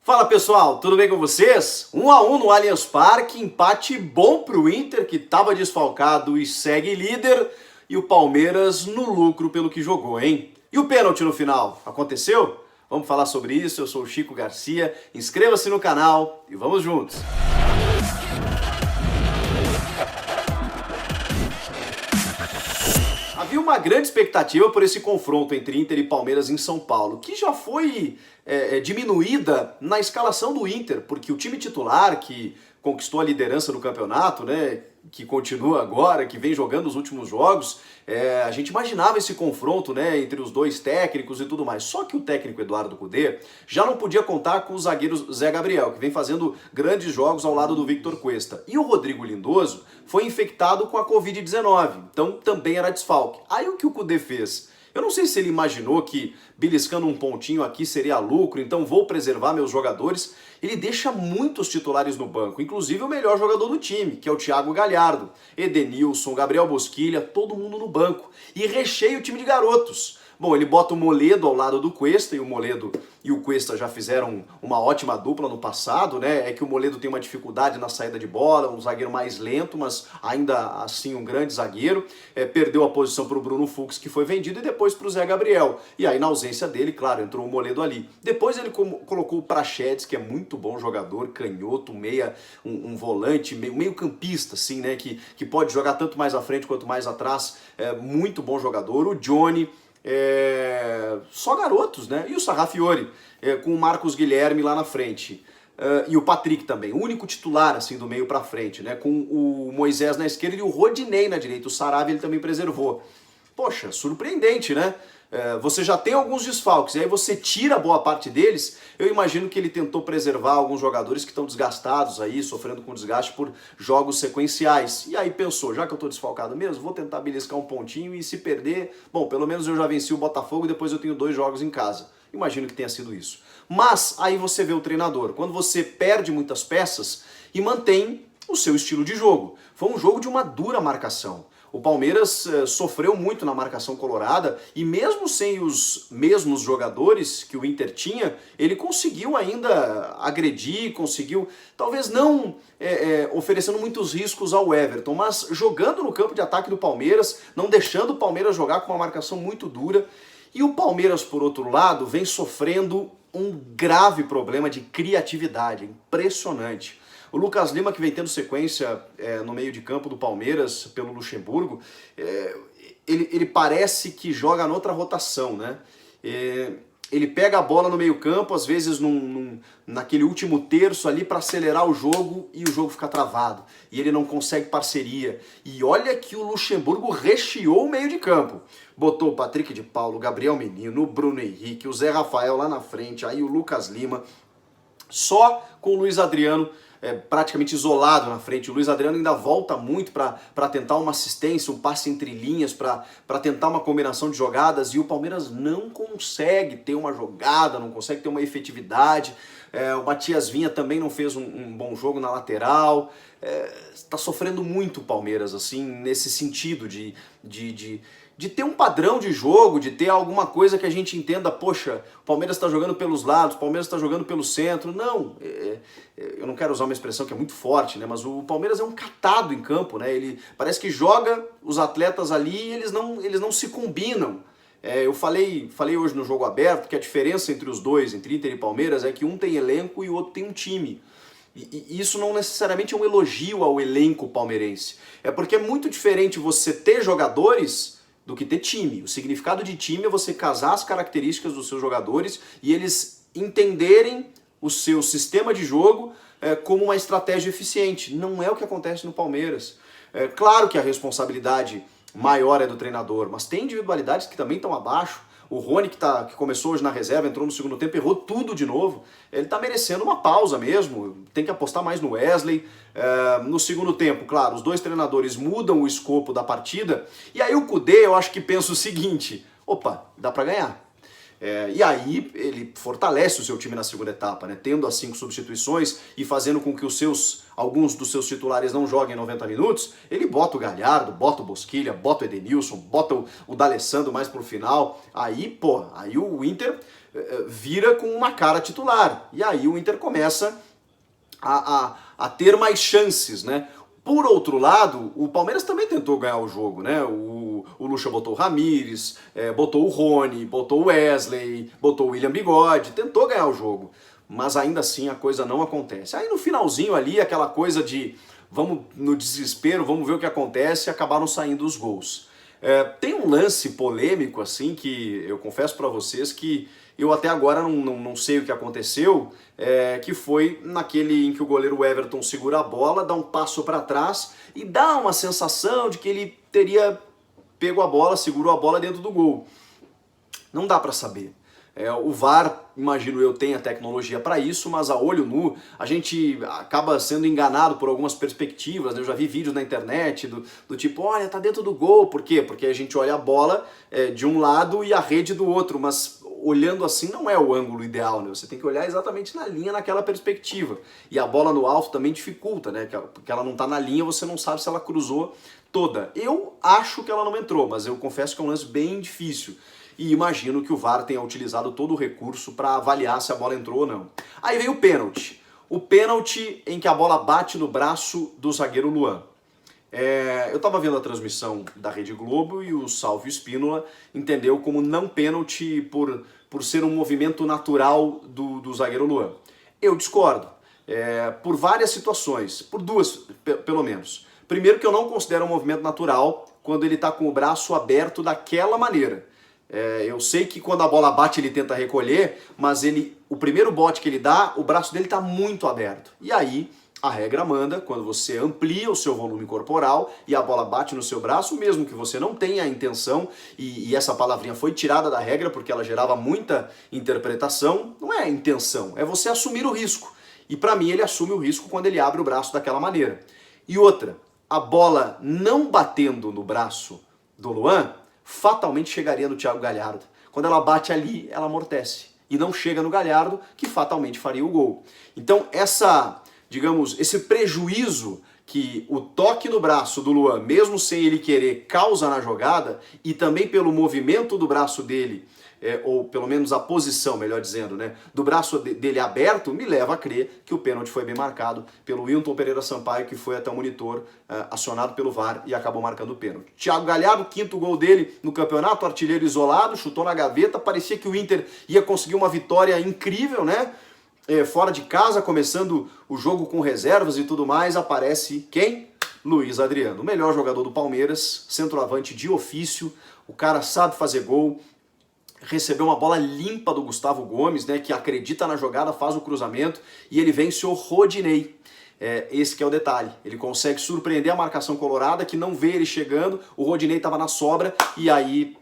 Fala pessoal, tudo bem com vocês? 1-1 no Allianz Parque, empate bom pro Inter que estava desfalcado e segue líder, e o Palmeiras no lucro pelo que jogou, hein? E o pênalti no final, aconteceu? Vamos falar sobre isso, eu sou o Chico Garcia, inscreva-se no canal e vamos juntos! Havia uma grande expectativa por esse confronto entre Inter e Palmeiras em São Paulo, que já foi diminuída na escalação do Inter, porque o time titular que conquistou a liderança do campeonato, né, que continua agora, que vem jogando os últimos jogos, a gente imaginava esse confronto, né, entre os dois técnicos e tudo mais. Só que o técnico Eduardo Cudê já não podia contar com o zagueiro Zé Gabriel, que vem fazendo grandes jogos ao lado do Victor Cuesta. E o Rodrigo Lindoso foi infectado com a Covid-19, então também era desfalque. Aí o que o Cudê fez? Eu não sei se ele imaginou que beliscando um pontinho aqui seria lucro, então vou preservar meus jogadores. Ele deixa muitos titulares no banco, inclusive o melhor jogador do time, que é o Thiago Galhardo, Edenilson, Gabriel Bosquilha, todo mundo no banco. E recheia o time de garotos. Bom, ele bota o Moledo ao lado do Cuesta, e o Moledo e o Cuesta já fizeram uma ótima dupla no passado, né? É que o Moledo tem uma dificuldade na saída de bola, um zagueiro mais lento, mas ainda assim um grande zagueiro. Perdeu a posição para o Bruno Fux, que foi vendido, e depois para o Zé Gabriel. E aí, na ausência dele, claro, entrou o Moledo ali. Depois ele colocou o Praxedes, que é muito bom jogador, canhoto, meia, um volante, meio campista, assim, né? Que pode jogar tanto mais à frente quanto mais atrás. Muito bom jogador. O Johnny... só garotos, né? E o Sarrafiori, com o Marcos Guilherme lá na frente. E o Patrick também, o único titular assim do meio pra frente, né? Com o Moisés na esquerda e o Rodinei na direita. O Saravia ele também preservou. Poxa, surpreendente, né? Você já tem alguns desfalques, e aí você tira boa parte deles. Eu imagino que ele tentou preservar alguns jogadores que estão desgastados aí, sofrendo com desgaste por jogos sequenciais. E aí pensou, já que eu estou desfalcado mesmo, vou tentar beliscar um pontinho, e se perder, bom, pelo menos eu já venci o Botafogo e depois eu tenho 2 jogos em casa. Imagino que tenha sido isso. Mas aí você vê o treinador, quando você perde muitas peças e mantém o seu estilo de jogo. Foi um jogo de uma dura marcação. O Palmeiras sofreu muito na marcação colorada, e mesmo sem os mesmos jogadores que o Inter tinha, ele conseguiu ainda agredir, conseguiu, talvez não oferecendo muitos riscos ao Everton, mas jogando no campo de ataque do Palmeiras, não deixando o Palmeiras jogar com uma marcação muito dura. E o Palmeiras, por outro lado, vem sofrendo um grave problema de criatividade, impressionante. O Lucas Lima, que vem tendo sequência no meio de campo do Palmeiras pelo Luxemburgo, ele parece que joga noutra rotação, né? Ele pega a bola no meio campo, às vezes naquele último terço ali para acelerar o jogo, e o jogo fica travado. E ele não consegue parceria. E olha que o Luxemburgo recheou o meio de campo. Botou o Patrick de Paulo, o Gabriel Menino, o Bruno Henrique, o Zé Rafael lá na frente, aí o Lucas Lima. Só com o Luiz Adriano praticamente isolado na frente. O Luiz Adriano ainda volta muito para tentar uma assistência, um passe entre linhas, para tentar uma combinação de jogadas, e o Palmeiras não consegue ter uma jogada, não consegue ter uma efetividade. O Matias Vinha também não fez um bom jogo na lateral. Está sofrendo muito o Palmeiras, assim, nesse sentido de ter um padrão de jogo, de ter alguma coisa que a gente entenda, poxa, o Palmeiras está jogando pelos lados, o Palmeiras está jogando pelo centro. Não, eu não quero usar uma expressão que é muito forte, né? Mas o Palmeiras é um catado em campo, né? Ele parece que joga os atletas ali e eles não se combinam. Eu falei hoje no Jogo Aberto que a diferença entre os dois, entre Inter e Palmeiras, é que um tem elenco e o outro tem um time. E isso não necessariamente é um elogio ao elenco palmeirense. É porque é muito diferente você ter jogadores do que ter time. O significado de time é você casar as características dos seus jogadores e eles entenderem o seu sistema de jogo como uma estratégia eficiente. Não é o que acontece no Palmeiras. Claro que a responsabilidade maior é do treinador, mas tem individualidades que também estão abaixo. O Rony, que começou hoje na reserva, entrou no segundo tempo, errou tudo de novo. Ele está merecendo uma pausa mesmo, tem que apostar mais no Wesley. No segundo tempo, claro, os dois treinadores mudam o escopo da partida, e aí o Cudê, eu acho que pensa o seguinte: opa, dá para ganhar. E aí ele fortalece o seu time na segunda etapa, né? Tendo as 5 substituições e fazendo com que alguns dos seus titulares não joguem 90 minutos, ele bota o Galhardo, bota o Bosquilha, bota o Edenilson, bota o D'Alessandro mais pro final. Aí o Inter vira com uma cara titular. E aí o Inter começa a ter mais chances, né? Por outro lado, o Palmeiras também tentou ganhar o jogo, né? O Lucha botou o Ramires, botou o Rony, botou o Wesley, botou o William Bigode, tentou ganhar o jogo. Mas ainda assim a coisa não acontece. Aí no finalzinho ali, aquela coisa de vamos no desespero, vamos ver o que acontece, e acabaram saindo os gols. Tem um lance polêmico assim que eu confesso para vocês que eu até agora não sei o que aconteceu, que foi naquele em que o goleiro Everton segura a bola, dá um passo para trás e dá uma sensação de que ele teria pego a bola, segurou a bola dentro do gol. Não dá para saber. O VAR, imagino eu, tem a tecnologia para isso, mas a olho nu a gente acaba sendo enganado por algumas perspectivas, né? Eu já vi vídeos na internet do tipo, olha, tá dentro do gol. Por quê? Porque a gente olha a bola de um lado e a rede do outro, mas olhando assim não é o ângulo ideal, né? Você tem que olhar exatamente na linha, naquela perspectiva. E a bola no alto também dificulta, né? Porque ela não tá na linha, você não sabe se ela cruzou toda. Eu acho que ela não entrou, mas eu confesso que é um lance bem difícil. E imagino que o VAR tenha utilizado todo o recurso para avaliar se a bola entrou ou não. Aí veio o pênalti. O pênalti em que a bola bate no braço do zagueiro Luan. Eu estava vendo a transmissão da Rede Globo e o Salvio Spínola entendeu como não pênalti por ser um movimento natural do zagueiro Luan. Eu discordo. Por várias situações, por duas pelo menos. Primeiro que eu não considero um movimento natural quando ele está com o braço aberto daquela maneira. Eu sei que quando a bola bate ele tenta recolher, mas o primeiro bote que ele dá, o braço dele está muito aberto. E aí a regra manda, quando você amplia o seu volume corporal e a bola bate no seu braço, mesmo que você não tenha a intenção, e essa palavrinha foi tirada da regra porque ela gerava muita interpretação, não é intenção, é você assumir o risco. E para mim ele assume o risco quando ele abre o braço daquela maneira. E outra, a bola não batendo no braço do Luan, fatalmente chegaria no Thiago Galhardo. Quando ela bate ali, ela amortece. E não chega no Galhardo, que fatalmente faria o gol. Então, esse prejuízo que o toque no braço do Luan, mesmo sem ele querer, causa na jogada, e também pelo movimento do braço dele, ou pelo menos a posição, melhor dizendo, né, do braço dele aberto, me leva a crer que o pênalti foi bem marcado pelo Wilton Pereira Sampaio, que foi até o monitor acionado pelo VAR e acabou marcando o pênalti. Thiago Galhardo, quinto gol dele no campeonato, artilheiro isolado, chutou na gaveta, parecia que o Inter ia conseguir uma vitória incrível, né? Fora de casa, começando o jogo com reservas e tudo mais, aparece quem? Luiz Adriano, o melhor jogador do Palmeiras, centroavante de ofício, o cara sabe fazer gol, recebeu uma bola limpa do Gustavo Gomes, né, que acredita na jogada, faz o cruzamento e ele vence o Rodinei. Esse que é o detalhe, ele consegue surpreender a marcação colorada, que não vê ele chegando, o Rodinei estava na sobra e aí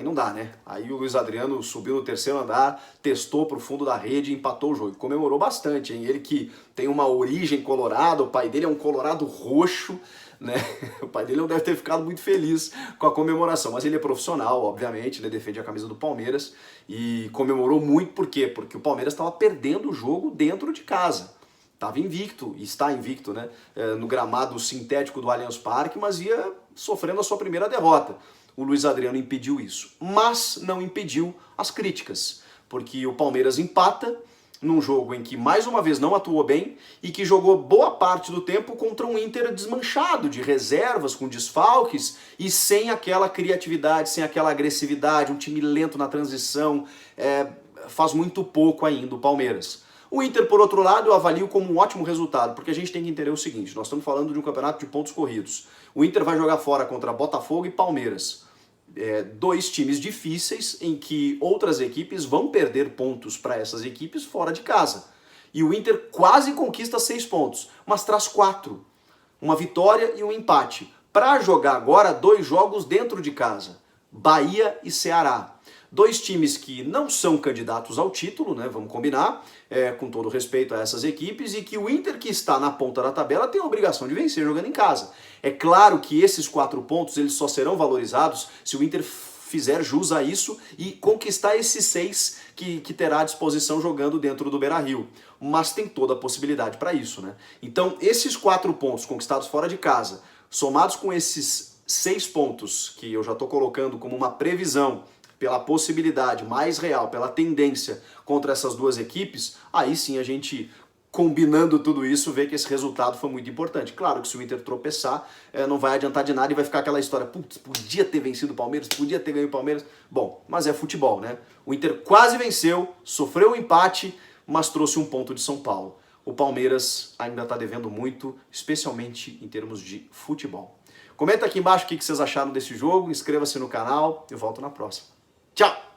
não dá, né? Aí o Luiz Adriano subiu no terceiro andar, testou pro fundo da rede e empatou o jogo. Comemorou bastante, hein? Ele que tem uma origem colorada, o pai dele é um colorado roxo, né? O pai dele não deve ter ficado muito feliz com a comemoração, mas ele é profissional, obviamente, né? Defende a camisa do Palmeiras e comemorou muito, por quê? Porque o Palmeiras estava perdendo o jogo dentro de casa. Estava invicto, e está invicto, né? No gramado sintético do Allianz Parque, mas ia sofrendo a sua primeira derrota. O Luiz Adriano impediu isso, mas não impediu as críticas, porque o Palmeiras empata num jogo em que mais uma vez não atuou bem e que jogou boa parte do tempo contra um Inter desmanchado, de reservas, com desfalques e sem aquela criatividade, sem aquela agressividade, um time lento na transição, faz muito pouco ainda o Palmeiras. O Inter, por outro lado, eu avalio como um ótimo resultado, porque a gente tem que entender o seguinte, nós estamos falando de um campeonato de pontos corridos. O Inter vai jogar fora contra Botafogo e Palmeiras. Dois times difíceis em que outras equipes vão perder pontos para essas equipes fora de casa. E o Inter quase conquista 6 pontos, mas traz 4. Uma vitória e um empate. Para jogar agora 2 jogos dentro de casa. Bahia e Ceará. 2 times que não são candidatos ao título, né? Vamos combinar, com todo respeito a essas equipes, e que o Inter, que está na ponta da tabela, tem a obrigação de vencer jogando em casa. É claro que esses 4 pontos eles só serão valorizados se o Inter fizer jus a isso e conquistar esses 6 que terá à disposição jogando dentro do Beira-Rio. Mas tem toda a possibilidade para isso, né? Então, esses 4 pontos conquistados fora de casa, somados com esses 6 pontos que eu já estou colocando como uma previsão pela possibilidade mais real, pela tendência contra essas duas equipes, aí sim a gente, combinando tudo isso, vê que esse resultado foi muito importante. Claro que se o Inter tropeçar, não vai adiantar de nada e vai ficar aquela história, putz, podia ter vencido o Palmeiras, podia ter ganho o Palmeiras. Bom, mas é futebol, né? O Inter quase venceu, sofreu um empate, mas trouxe um ponto de São Paulo. O Palmeiras ainda está devendo muito, especialmente em termos de futebol. Comenta aqui embaixo o que vocês acharam desse jogo, inscreva-se no canal, eu volto na próxima. Tchau!